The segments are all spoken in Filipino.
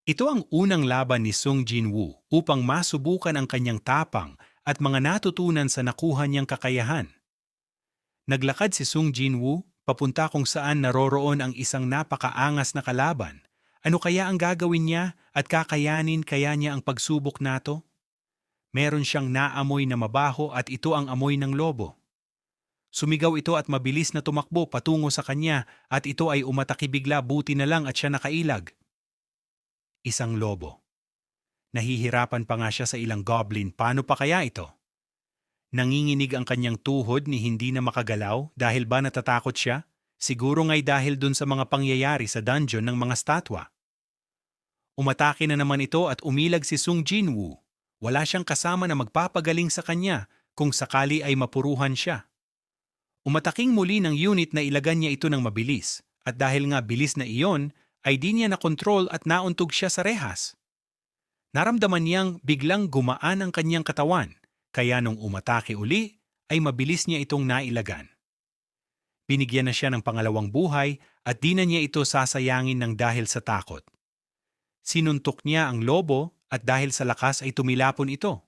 Ito ang unang laban ni Sung Jinwoo upang masubukan ang kanyang tapang at mga natutunan sa nakuha niyang kakayahan. Naglakad si Sung Jinwoo papunta kung saan naroroon ang isang napakaangas na kalaban. Ano kaya ang gagawin niya at kakayanin kaya niya ang pagsubok nato? Meron siyang naamoy na mabaho at ito ang amoy ng lobo. Sumigaw ito at mabilis na tumakbo patungo sa kanya at ito ay umatake bigla, buti na lang at siya nakailag. Isang lobo. Nahihirapan pa nga siya sa ilang goblin, paano pa kaya ito? Nanginginig ang kanyang tuhod ni hindi na makagalaw dahil ba natatakot siya? Siguro nga'y dahil dun sa mga pangyayari sa dungeon ng mga statwa. Umatake na naman ito at umilag si Sung Jinwoo. Wala siyang kasama na magpapagaling sa kanya kung sakali ay mapuruhan siya. Umataking muli ng unit na ilagan niya ito ng mabilis at dahil nga bilis na iyon ay di niya nakontrol at nauntog siya sa rehas. Naramdaman niyang biglang gumaan ang kanyang katawan kaya nung umatake uli ay mabilis niya itong nailagan. Binigyan na siya ng pangalawang buhay at di na niya ito sasayangin ng dahil sa takot. Sinuntok niya ang lobo at dahil sa lakas ay tumilapon ito.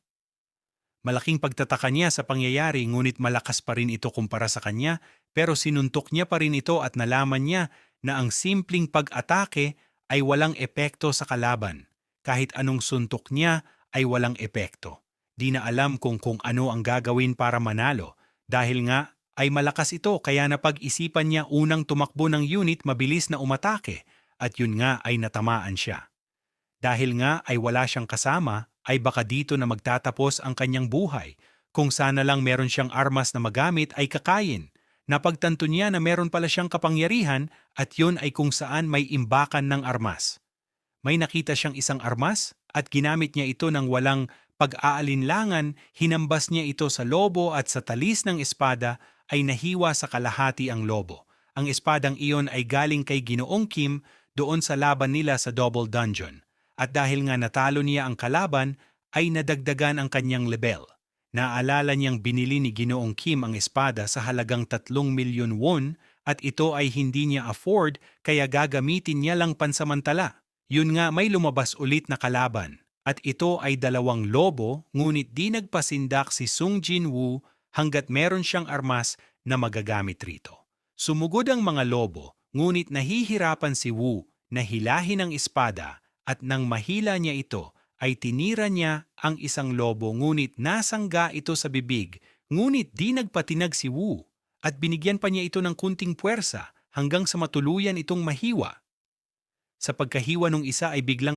Malaking pagtataka niya sa pangyayari ngunit malakas pa rin ito kumpara sa kanya pero sinuntok niya pa rin ito at nalaman niya na ang simpleng pag-atake ay walang epekto sa kalaban. Kahit anong suntok niya ay walang epekto. Di na alam kung ano ang gagawin para manalo dahil nga ay malakas ito kaya napag-isipan niya unang tumakbo ng unit mabilis na umatake at yun nga ay natamaan siya. Dahil nga ay wala siyang kasama, ay baka dito na magtatapos ang kanyang buhay. Kung sana lang meron siyang armas na magamit ay kakayin. Napagtanto niya na meron pala siyang kapangyarihan at yun ay kung saan may imbakan ng armas. May nakita siyang isang armas at ginamit niya ito ng walang pag-aalinlangan, hinambas niya ito sa lobo at sa talis ng espada ay nahiwa sa kalahati ang lobo. Ang espadang iyon ay galing kay Ginoong Kim doon sa laban nila sa Double Dungeon. At dahil nga natalo niya ang kalaban, ay nadagdagan ang kanyang level. Naalala niyang binili ni Ginoong Kim ang espada sa halagang 3,000,000 won at ito ay hindi niya afford kaya gagamitin niya lang pansamantala. Yun nga may lumabas ulit na kalaban. At ito ay dalawang lobo ngunit di nagpasindak si Sung Jinwoo hanggat meron siyang armas na magagamit rito. Sumugod ang mga lobo ngunit nahihirapan si Woo na hilahin ang espada at nang mahila niya ito ay tinira niya ang isang lobo ngunit nasangga ito sa bibig ngunit di nagpatinag si Woo at binigyan pa niya ito ng kunting puwersa hanggang sa matuluyan itong mahiwa. Sa pagkahiwa ng isa ay biglang